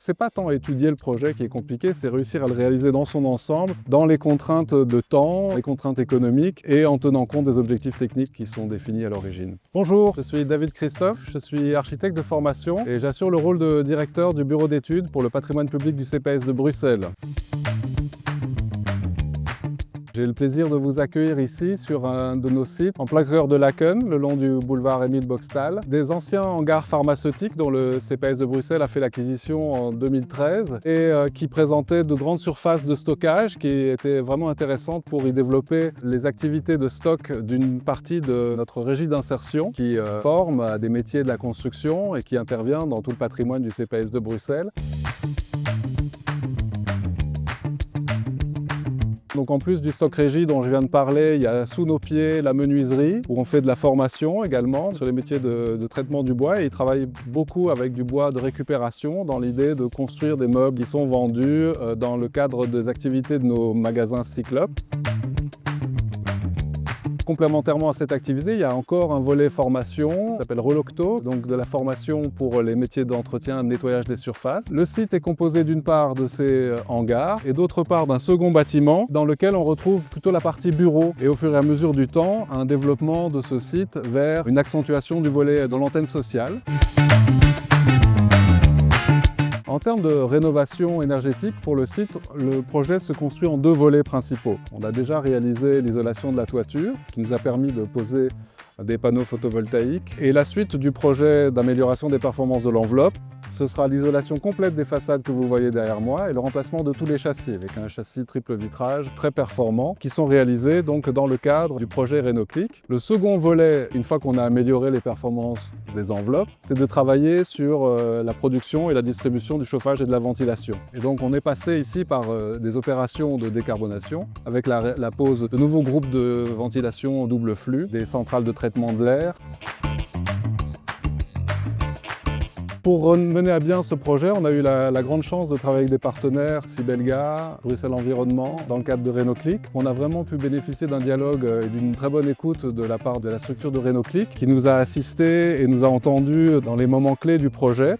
C'est pas tant étudier le projet qui est compliqué, c'est réussir à le réaliser dans son ensemble, dans les contraintes de temps, les contraintes économiques et en tenant compte des objectifs techniques qui sont définis à l'origine. Bonjour, je suis David Christophe, je suis architecte de formation et j'assure le rôle de directeur du bureau d'études pour le patrimoine public du CPS de Bruxelles. J'ai le plaisir de vous accueillir ici sur un de nos sites en plein cœur de Laken, le long du boulevard Émile Boxtal. Des anciens hangars pharmaceutiques dont le CPS de Bruxelles a fait l'acquisition en 2013 et qui présentaient de grandes surfaces de stockage qui étaient vraiment intéressantes pour y développer les activités de stock d'une partie de notre régie d'insertion qui forme des métiers de la construction et qui intervient dans tout le patrimoine du CPS de Bruxelles. Donc en plus du stock régie dont je viens de parler, il y a sous nos pieds la menuiserie, où on fait de la formation également sur les métiers de traitement du bois. Et ils travaillent beaucoup avec du bois de récupération dans l'idée de construire des meubles qui sont vendus dans le cadre des activités de nos magasins Cyclope. Complémentairement à cette activité, il y a encore un volet formation, qui s'appelle Relocto, donc de la formation pour les métiers d'entretien et de nettoyage des surfaces. Le site est composé d'une part de ces hangars et d'autre part d'un second bâtiment dans lequel on retrouve plutôt la partie bureau et au fur et à mesure du temps, un développement de ce site vers une accentuation du volet de l'antenne sociale. En termes de rénovation énergétique pour le site, le projet se construit en deux volets principaux. On a déjà réalisé l'isolation de la toiture qui nous a permis de poser des panneaux photovoltaïques. Et la suite du projet d'amélioration des performances de l'enveloppe, ce sera l'isolation complète des façades que vous voyez derrière moi et le remplacement de tous les châssis avec un châssis triple vitrage très performant qui sont réalisés donc dans le cadre du projet Renoclic. Le second volet, une fois qu'on a amélioré les performances des enveloppes, c'est de travailler sur la production et la distribution du chauffage et de la ventilation. Et donc on est passé ici par des opérations de décarbonation avec la pose de nouveaux groupes de ventilation double flux, des centrales de traitement de l'air. Pour mener à bien ce projet, on a eu la grande chance de travailler avec des partenaires, Sibelga, Bruxelles Environnement, dans le cadre de Renoclic. On a vraiment pu bénéficier d'un dialogue et d'une très bonne écoute de la part de la structure de Renoclic, qui nous a assistés et nous a entendus dans les moments clés du projet.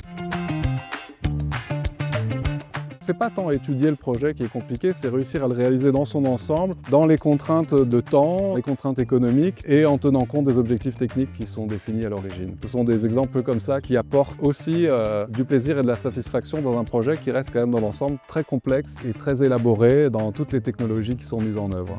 C'est pas tant étudier le projet qui est compliqué, c'est réussir à le réaliser dans son ensemble, dans les contraintes de temps, les contraintes économiques et en tenant compte des objectifs techniques qui sont définis à l'origine. Ce sont des exemples comme ça qui apportent aussi du plaisir et de la satisfaction dans un projet qui reste quand même dans l'ensemble très complexe et très élaboré dans toutes les technologies qui sont mises en œuvre.